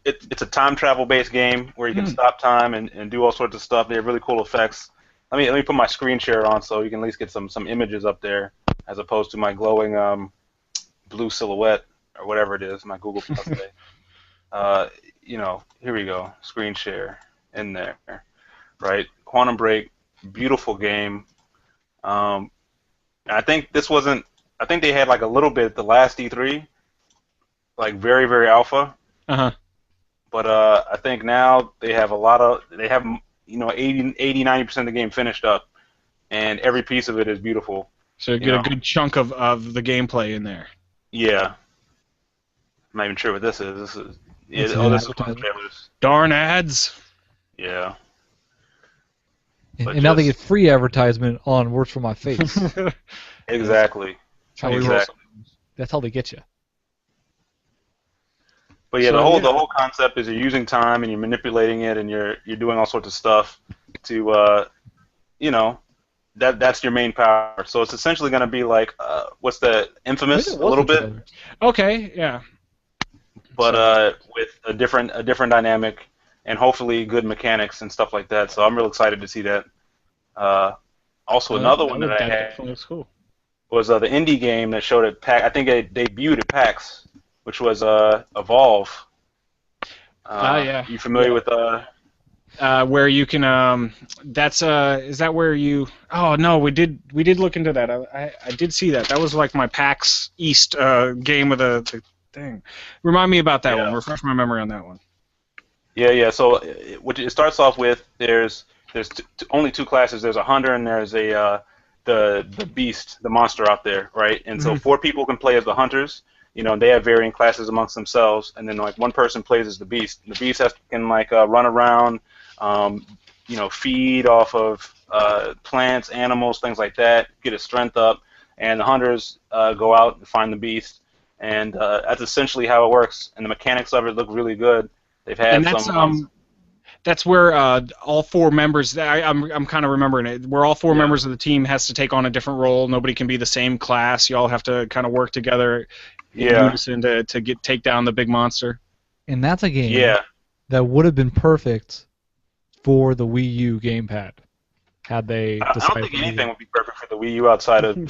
It's a time travel based game where you can stop time and do all sorts of stuff. They have really cool effects. Let me put my screen share on so you can at least get some images up there as opposed to my glowing blue silhouette or whatever it is, my Google Plus day. Here we go. Screen share in there, right? Quantum Break, beautiful game. I think this wasn't. I think they had like a little bit at the last E3, like very very alpha. But I think now they have 80-90% of the game finished up, and every piece of it is beautiful. So you get a good chunk of the gameplay in there. Yeah. I'm not even sure what this is. This is one of the trailers. Darn ads. Yeah. And now they get free advertisement on Words for My Face. Exactly. That's how they get you. But yeah, the whole concept is you're using time and you're manipulating it and you're doing all sorts of stuff to that's your main power. So it's essentially going to be like what's the Infamous a little bit. Okay, yeah. But with a different dynamic and hopefully good mechanics and stuff like that. So I'm real excited to see that. Also another one that I had was the indie game that showed at PAX. I think it debuted at PAX, which was Evolve. Yeah. You familiar with where you can is that where you? Oh no, we did look into that. I did see that. That was like my PAX East game with the thing. Remind me about that one. Refresh my memory on that one. Yeah. So it starts off with there's only two classes. There's a hunter and there's the beast, the monster out there, right? And so 4 people can play as the hunters. They have varying classes amongst themselves, and then like one person plays as the beast. The beast can run around, feed off of plants, animals, things like that, get his strength up, and the hunters go out and find the beast, and that's essentially how it works. And the mechanics of it look really good. They've had That's where all 4 members. I'm kind of remembering it. Where all 4 members of the team has to take on a different role. Nobody can be the same class. You all have to kind of work together in unison to take down the big monster. And that's a game that would have been perfect for the Wii U gamepad had they decided. I don't think anything would be perfect for the Wii U outside of it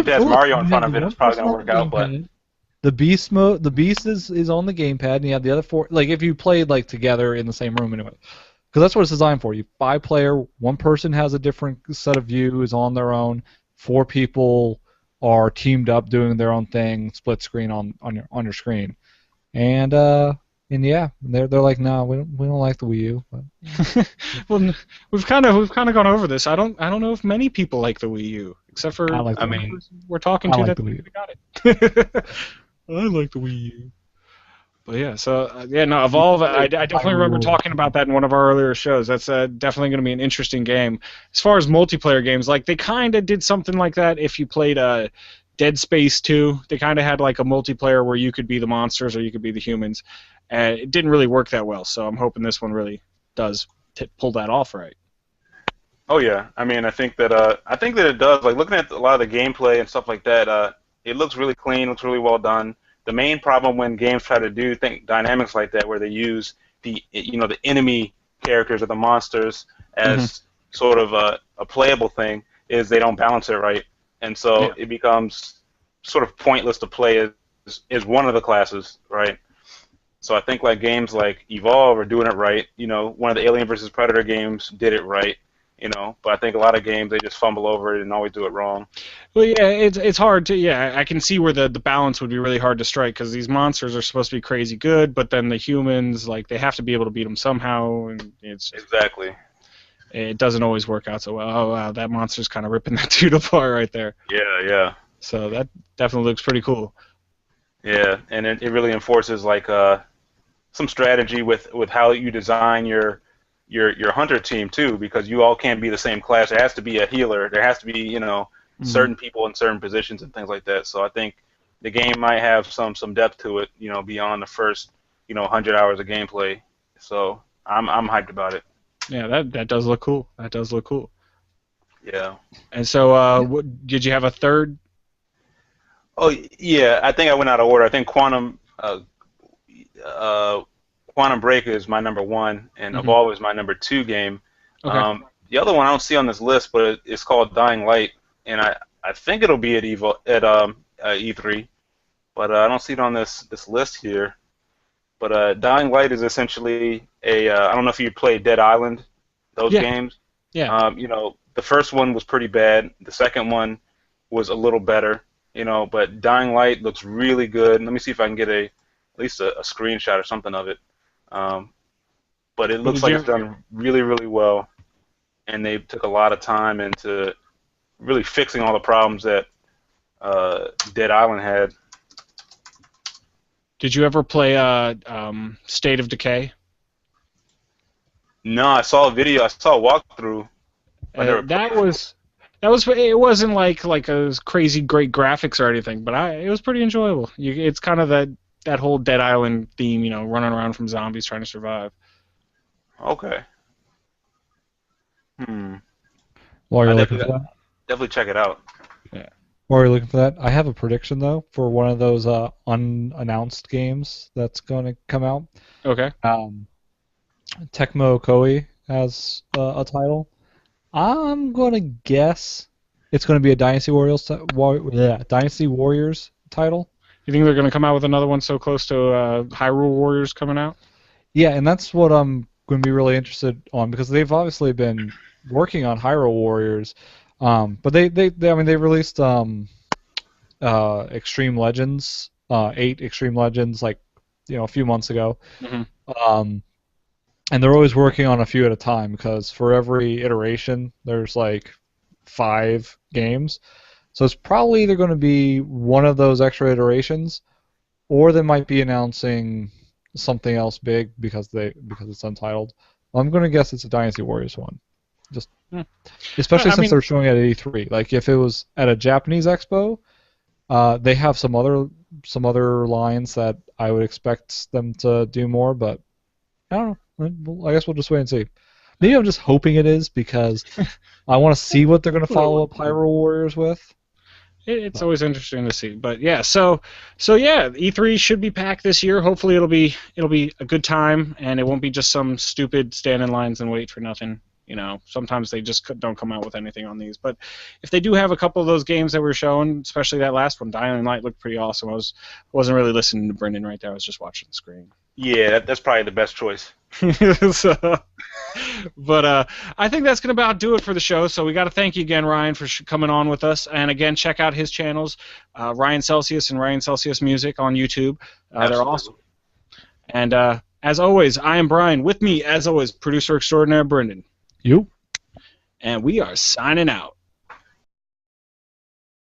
has Mario in front of it. It's probably going to work out, but. The Beast mode, the Beast is on the gamepad, and you have the other 4. Like if you played like together in the same room, anyway, because that's what it's designed for. You 5-player, one person has a different set of views on their own. 4 people are teamed up doing their own thing, split screen on your screen, and yeah, they're like, no, we don't like the Wii U. But. Well, we've kind of gone over this. I don't know if many people like the Wii U, except for we're talking to that they got it. I like the Wii U. But yeah, so Evolve. I definitely remember talking about that in one of our earlier shows. That's definitely going to be an interesting game. As far as multiplayer games, like they kind of did something like that if you played Dead Space 2. They kind of had like a multiplayer where you could be the monsters or you could be the humans. And it didn't really work that well, so I'm hoping this one really does pull that off right. Oh yeah, I mean, I think that it does. Like looking at a lot of the gameplay and stuff like that, it looks really clean, looks really well done. The main problem when games try to do dynamics like that, where they use the enemy characters or the monsters as sort of a playable thing, is they don't balance it right, and so it becomes sort of pointless to play as one of the classes, right? So I think like games like Evolve are doing it right. One of the Alien vs Predator games did it right. But I think a lot of games they just fumble over it and always do it wrong. Well, yeah, it's hard to, I can see where the balance would be really hard to strike, because these monsters are supposed to be crazy good, but then the humans, like, they have to be able to beat them somehow, and exactly. It doesn't always work out so well. Oh wow, that monster's kind of ripping that dude apart right there. Yeah. So that definitely looks pretty cool. Yeah, and it really enforces like some strategy with how you design your hunter team too, because you all can't be the same class. There has to be a healer. There has to be certain people in certain positions and things like that. So I think the game might have some depth to it, beyond the first 100 hours of gameplay. So I'm hyped about it. Yeah, that does look cool. That does look cool. Yeah. And so, did you have a third? Oh yeah, I think I went out of order. I think Quantum Break is my number 1, and Evolve is my number 2 game. Okay. The other one I don't see on this list, but it's called Dying Light, and I think it'll be at E3, but I don't see it on this list here. But Dying Light is essentially I don't know if you played Dead Island, those games. Yeah. The first one was pretty bad. The second one was a little better. But Dying Light looks really good. Let me see if I can get at least a screenshot or something of it. But it looks like it's done really, really well, and they took a lot of time into really fixing all the problems that Dead Island had. Did you ever play State of Decay? No, I saw a video. I saw a walkthrough. It wasn't like a crazy great graphics or anything, but it was pretty enjoyable. It's kind of that whole Dead Island theme, running around from zombies trying to survive. Okay. While you're looking for that, definitely check it out. Yeah. While you're looking for that, I have a prediction though for one of those unannounced games that's going to come out. Okay. Tecmo Koei has a title. I'm going to guess it's going to be a Dynasty Warriors title. You think they're going to come out with another one so close to Hyrule Warriors coming out? Yeah, and that's what I'm going to be really interested on, because they've obviously been working on Hyrule Warriors, but they released Extreme Legends, 8 Extreme Legends, like a few months ago. And they're always working on a few at a time, because for every iteration there's like 5 games. So it's probably either going to be one of those extra iterations, or they might be announcing something else big because it's untitled. I'm going to guess it's a Dynasty Warriors one. Especially since they're showing it at E3. Like if it was at a Japanese expo, they have some other lines that I would expect them to do more, but I don't know. I guess we'll just wait and see. Maybe I'm just hoping it is, because I want to see what they're going to follow up Hyrule Warriors with. It's always interesting to see, but yeah. So yeah, E3 should be packed this year. Hopefully, it'll be a good time, and it won't be just some stupid stand in lines and wait for nothing. Sometimes they just don't come out with anything on these. But if they do have a couple of those games that were shown, especially that last one, Dying Light looked pretty awesome. I wasn't really listening to Brendan right there. I was just watching the screen. Yeah, that's probably the best choice. But I think that's going to about do it for the show. So we got to thank you again, Ryan, for coming on with us. And again, check out his channels, Ryan Celsius and Ryan Celsius Music on YouTube. They're awesome. And as always, I am Brian. With me, as always, producer extraordinaire Brendan. You. And we are signing out.